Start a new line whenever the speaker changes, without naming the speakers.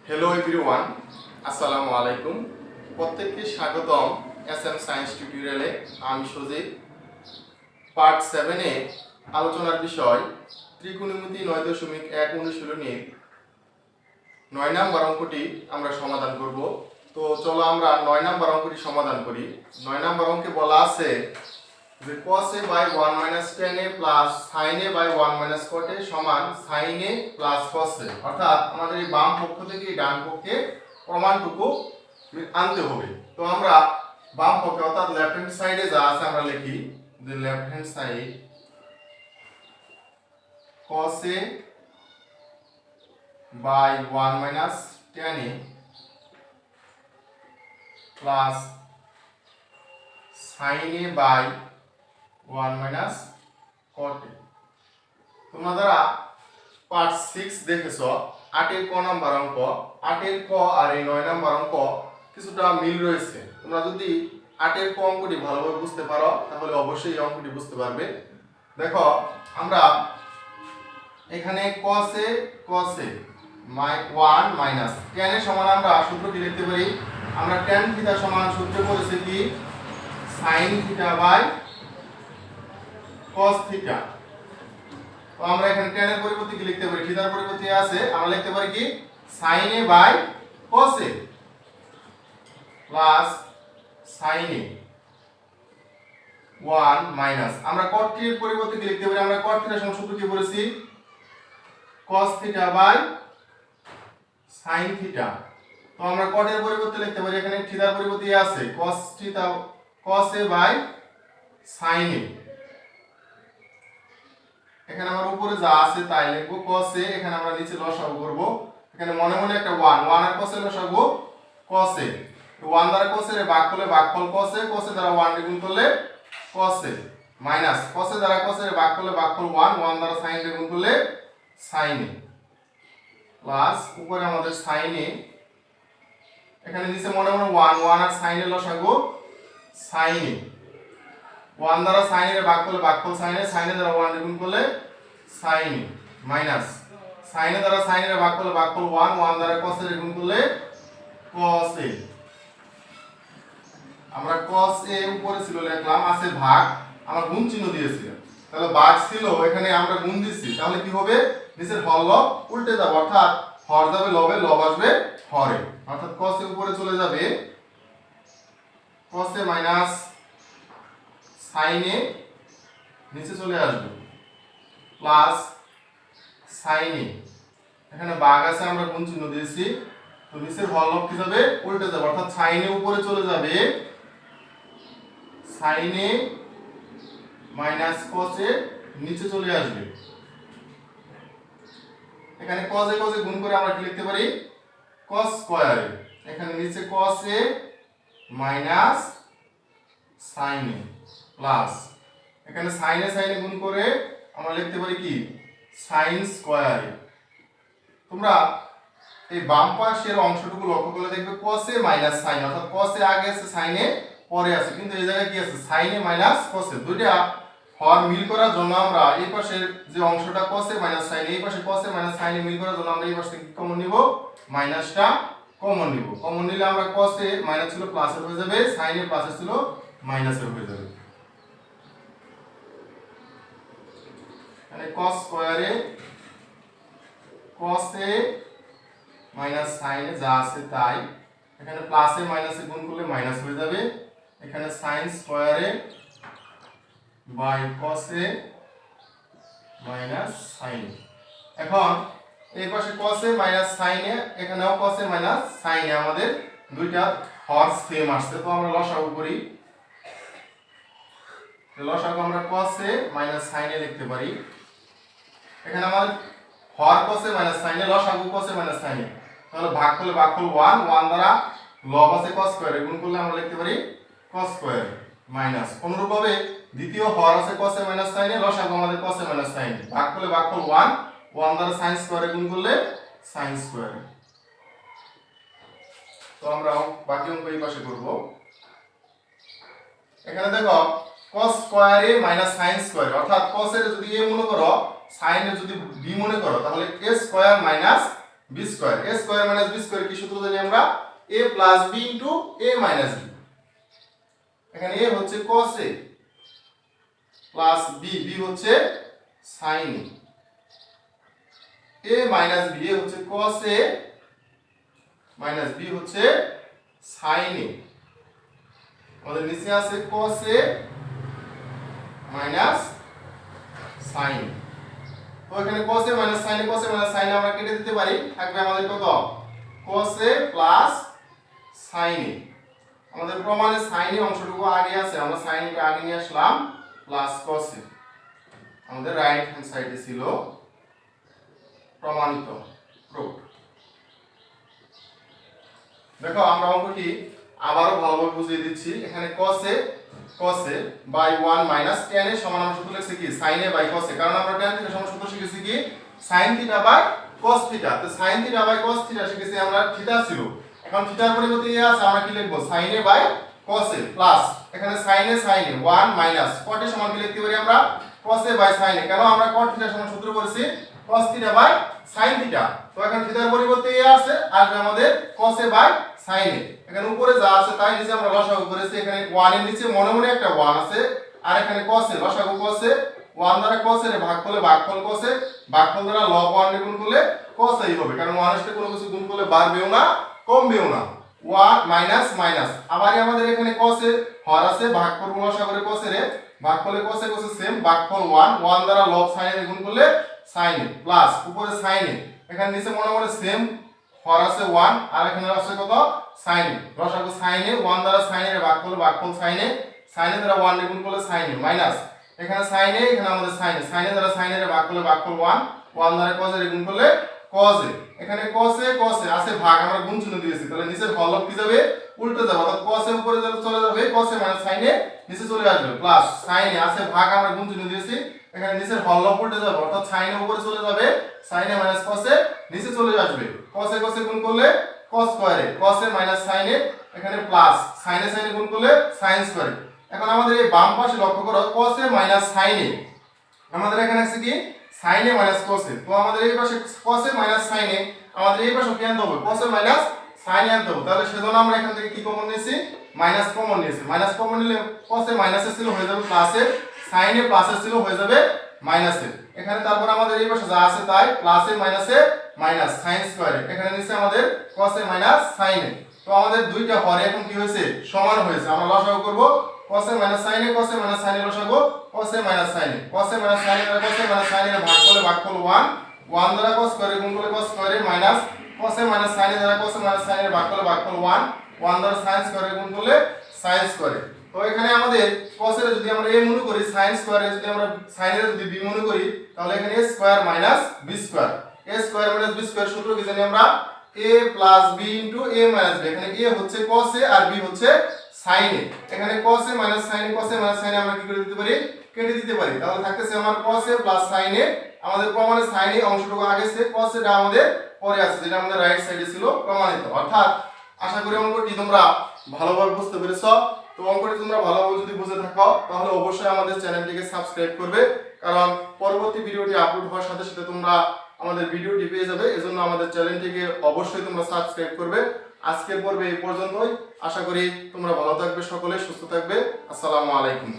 Hello everyone, আসসালামু আলাইকুম। প্রত্যেককে স্বাগতম এসএম সায়েন্স টিউটোরিয়ালে। আমি সজীব। পার্ট 7-এ আলোচনার বিষয় ত্রিকোণমিতি 9.1 অনুশীলনীর 9 নম্বর অঙ্কটি আমরা সমাধান করব। তো চলো আমরা 9 নম্বর অঙ্কটি সমাধান করি। 9 নম্বর অঙ্কে বলা আছে যে cos a by 1 - tan a plus sin a by 1 - cot a সমান sin a plus cos a, অর্থাৎ আমাদের এই বাম পক্ষ থেকে এই ডান পক্ষে প্রমাণটুকু আনতে হবে। তো আমরা বাম পক্ষে অর্থাৎ লেফট হ্যান্ড সাইডে যা আছে আমরা লিখি যে left hand side cos a by 1 - tan a plus sin a by 1 - cot a। তোমরা যারা পার্ট 6 দেখেছো 8-এর ক নাম্বার অঙ্ক, 8-এর ক আর এই 9 নাম্বার অঙ্ক কিছুটা মিল রয়েছে। তোমরা যদি 8-এর ক অঙ্কটি ভালোভাবে বুঝতে পারো তাহলে অবশ্যই এই অঙ্কটি বুঝতে পারবে। দেখো আমরা এখানে cos a 1 মাইনাস tan এর সমান আমরা সূত্র কি লিখতে পারি? আমরা tan থিটা সমান সূত্র বলেছি কি sin theta by cos theta. তো আমরা এখানে tan এর পরিবর্তে কি লিখতে পারি? থিটার পরিবর্তে আছে, আমরা লিখতে পারি কি sin a by cos a plus sin a 1 minus আমরা cot এর পরিবর্তে কি লিখতে পারি? আমরা cot থিটা সমান সূত্র কি বলেছি? cos theta by sin theta. তো আমরা cot এর পরিবর্তে লিখতে পারি এখানে থিটার পরিবর্তে আছে cos theta cos a by sin a। এখানে আমরা উপরে যা আছে তাই লিখব cos a, এখানে আমরা নিচে লসাগু করব। এখানে মনে মনে একটা 1 আর cos a লসাগু cos a। তো 1 দ্বারা cos a এর ভাগ করলে ভাগফল cos a, cos a দ্বারা 1 কে গুণ করলে cos a minus cos a দ্বারা cos a এর ভাগ করলে ভাগফল 1 দ্বারা sin কে গুণ করলে sin a প্লাস উপরে আমাদের sin a, এখানে নিচে মনে মনে 1 আর sin এর লসাগু sin a। 1 দ্বারা sin এর ভাগ করলে ভাগফল sin a, sin এর দ্বারা 1 কে গুণ করলে sin a মাইনাস sin এর দ্বারা sin এর ভাগ করলে ভাগফল 1 দ্বারা cos এর গুণ করলে cos a। আমরা cos a উপরে ছিল লিখলাম, আছে ভাগ, আমরা গুণ চিহ্ন দিয়েছি, তাহলে ভাগ ছিল এখানে আমরা গুণ দিছি, তাহলে কি হবে? নিচের হর লব উল্টে যাবে, অর্থাৎ হর যাবে লবে, লব আসবে হরে, অর্থাৎ cos a উপরে চলে যাবে cos a minus sin a নিচে চলে আসবে প্লাস sin a, এখানে ভাগ আছে আমরা গুণ চিহ্ন দিয়েছি, তো নিচের হর লব কি যাবে? উল্টে যাবে, অর্থাৎ sin a উপরে চলে যাবে sin a minus cos a নিচে চলে আসবে। এখানে cos a গুণ করে আমরা কি লিখতে পারি? cos স্কয়ার a, এখানে নিচে cos a minus sin a plus এখানে sin a গুণ করে আমরা লিখতে পারি কি sin স্কয়ার a। তোমরা এই বাম পাশের অংশটুকু লক্ষ্য করে দেখবে cos a মাইনাস sin, অর্থাৎ cos a আগে আছে sin a পরে আছে, কিন্তু এই জায়গায় কি আছে? sin a minus cos a। দুইটা হর মিল করার জন্য আমরা এই পাশের যে অংশটা cos a মাইনাস sin, এই পাশে cos a মাইনাস sin মিল করার জন্য আমরা এই পাশ থেকে কমন নিব, মাইনাসটা কমন নিব। কমন নিলে আমরা cos a মাইনাস ছিল প্লাসের হয়ে যাবে, sin a প্লাসের ছিল মাইনাসের হয়ে যাবে। মানে cos square a cos a minus sin a যা আছে তাই, এখানে প্লাসে মাইনাসে গুণ করলে মাইনাস হয়ে যাবে, এখানে sin square a by cos a minus sin a। এখন এই পাশে cos a minus sin a, এখানেও cos a minus sin a, আমাদের দুইটা হর সেম আসছে, তো আমরা লসাগু করি। লসাগু আমরা cos a minus sin a লিখতে পারি। এখানে আমাদের হর cos a minus sin a, লসাগু cos a minus sin a, তাহলে ভাগ করলে ভাগফল 1 দ্বারা লব আছে cos স্কয়ার গুণ করলে আমরা লিখতে পারি cos স্কয়ার মাইনাস অনুরূপভাবে দ্বিতীয় হর আছে cos a minus sin a, লসাগু আমাদের cos a minus sin a, ভাগ করলে ভাগফল 1 দ্বারা sin স্কয়ার গুণ করলে sin স্কয়ার। তো আমরা বাকি অঙ্ক এই পাশে করব। এখানে দেখো cos square a minus sin square, অর্থাৎ cos এর যদি a মনে করো, sin এর যদি b মনে করো, তাহলে a square minus B square. A square minus B square কি সূত্র জানি আমরা? a plus b into a minus b। এখানে a হচ্ছে cos a plus b, b হচ্ছে sin a minus b, a হচ্ছে cos a মাইনাস b হচ্ছে sin a। আমাদের নিচে আছে cos a মাইনাস sin। তো এখানে cos a minus sin a, cos a minus sin a আমরা কেটে দিতে পারি, থাকবে আমাদের কত? cos a plus sin a। আমাদের প্রমাণে sin a অংশটুকু আগে আছে, আমরা sin কে আগে নিয়ে আসলাম, প্লাস cos a আমাদের রাইট হ্যান্ড সাইডে ছিল, প্রমাণিত, প্রুফ। দেখো আমরা অঙ্কটি আবারও ভালোভাবে বুঝিয়ে দিচ্ছি। এখানে cos a by 1 minus tan a সমান আমরা সূত্র লিখছি কি sin a by cos a, কারণ আমরা tan থিটা সমান সূত্র শিখেছি কি sin theta by cos theta. তো sin theta by cos theta শিখেছি আমরা, থিটা ছিল, এখন থিটার পরিবর্তে a আছে, আমরা কি লিখব sin a by cos a plus এখানে sin a 1 minus cot a সমান কি লিখতে পারি আমরা cos a by sin a, কেন আমরা cot থিটা সমান সূত্র করেছি cos theta by sin theta. তো এখন থিটার পরিবর্তে a আছে, আসবে আমাদের cos a by sin a। এখানে উপরে যা আছে তাই নিচে আমরা লসাগু করেছি, এখানে 1 এর নিচে মনে মনে একটা 1 আছে, আর এখানে cos a লসাগু cos a, 1 দ্বারা cos a এর ভাগ করলে ভাগফল cos a, ভাগফল দ্বারা log 1 এর গুণ করলে cos a হবে, কারণ 1 এর সাথে কোনো কিছু গুণ করলে বাড়বেও না কমবেও না। 1 মাইনাস মাইনাস, আবারই আমাদের এখানে cos a হর আছে, ভাগ করব লসাগুরে cos a এর, ভাগফলে cos a সেম, ভাগফল 1 দ্বারা log sin a গুণ করলে sin a প্লাস উপরে sin a, এখানে নিচে মনে মনে সেম হর আছে 1, আর এখানে আছে কত sin a, লসাগু sin a, 1 দ্বারা sin a এর ভাগফল sin a, sin a দ্বারা 1 এর গুণ করলে sin a মাইনাস এখানে sin a, এখানে আমাদের sin a দ্বারা sin a এর ভাগফল 1 দ্বারা cos a এর গুণ করলে cos a, এখানে cos a আছে ভাগ, আমরা গুণ চিহ্ন দিয়েছি, তাহলে নিচের হলফ কি যাবে উল্টে যাবে, অর্থাৎ cos a উপরে চলে যাবে, cos a minus sin a নিচে চলে আসবে, প্লাস sin a আছে ভাগ, আমরা গুণ চিহ্ন দিয়েছি, এখানে নিচের হলফ উল্টে যাবে, অর্থাৎ sin a উপরে চলে যাবে, sin a minus cos a নিচে চলে আসবে, cos a গুণ করলে cos square a, cos a minus sin a, এখানে প্লাস sin a গুণ করলে sin স্কয়ার a। এখন আমাদের এই বাম পাশে লক্ষ্য করো cos a minus sin a, আমাদের এখানে আছে কি sin a minus cos a, তো আমাদের এই পাশে cos a minus sin a, আমাদের এই পাশে কি আনতে হবে cos a minus sin a আনতে হবে, তাহলে সেজন্য আমরা এখান থেকে কি কমন নিয়েছি মাইনাস কমন নিয়েছি, মাইনাস কমন নিলে cos a মাইনাস এ ছিল হয়ে যাবে plus A, sin a plus A ছিল হয়ে যাবে মাইনাস এ, এখানে তারপর আমাদের এই পাশে যা আছে তাই plus A minus sin square a, এখানে নিচে আমাদের cos a minus sin a। তো আমাদের দুইটা হরে এখন কি হয়েছে সমান হয়েছে, আমরা লসাগু করব cos a minus sin a, cos a minus sin a লসাগু cos a minus sin a, cos a minus sin a দ্বারা cos a minus sin a এর ভাগফল 1 দ্বারা cos স্কয়ার a গুণ করলে cos square a minus cos a minus sin a দ্বারা cos a minus sin a এর ভাগফল 1 দ্বারা sin স্কয়ার a গুণ করলে sin স্কয়ার a। তো এখানে আমাদের cos এর যদি আমরা a মনে করি, sin স্কয়ার এর যদি আমরা sin এর যদি b মনে করি, তাহলে এখানে a square minus b square, a square minus b square সূত্র কি জানি আমরা a plus b into a minus b, এখানে a হচ্ছে cos a আর b হচ্ছে sin a, এখানে cos a minus sin a, cos a minus sin a আমরা কি করে দিতে পারি কেটে দিতে পারি, তাহলে থাকতেছে আমার cos a plus sin a, আমাদের প্রমাণে sin a অংশটুকু আগে আছে, cos a টা আমাদের পরে আছে, যেটা আমাদের রাইট সাইডে ছিল প্রমাণিত। অর্থাৎ আশা করি অঙ্কটি তোমরা ভালোভাবে বুঝতে পেরেছো। তো অঙ্কটি তোমরা ভালোভাবে যদি বুঝে থাকো তাহলে অবশ্যই আমাদের চ্যানেলটিকে সাবস্ক্রাইব করবে, কারণ পরবর্তী ভিডিওটি আপলোড হওয়ার সাথে সাথে তোমরা আমাদের ভিডিওটি পেয়ে যাবে, এজন্য আমাদের চ্যানেলটিকে অবশ্যই তোমরা সাবস্ক্রাইব করবে। আজকের পর্বে এই পর্যন্তই, আশা করি তোমরা ভালো থাকবে, সকলে সুস্থ থাকবে। আসসালামু আলাইকুম।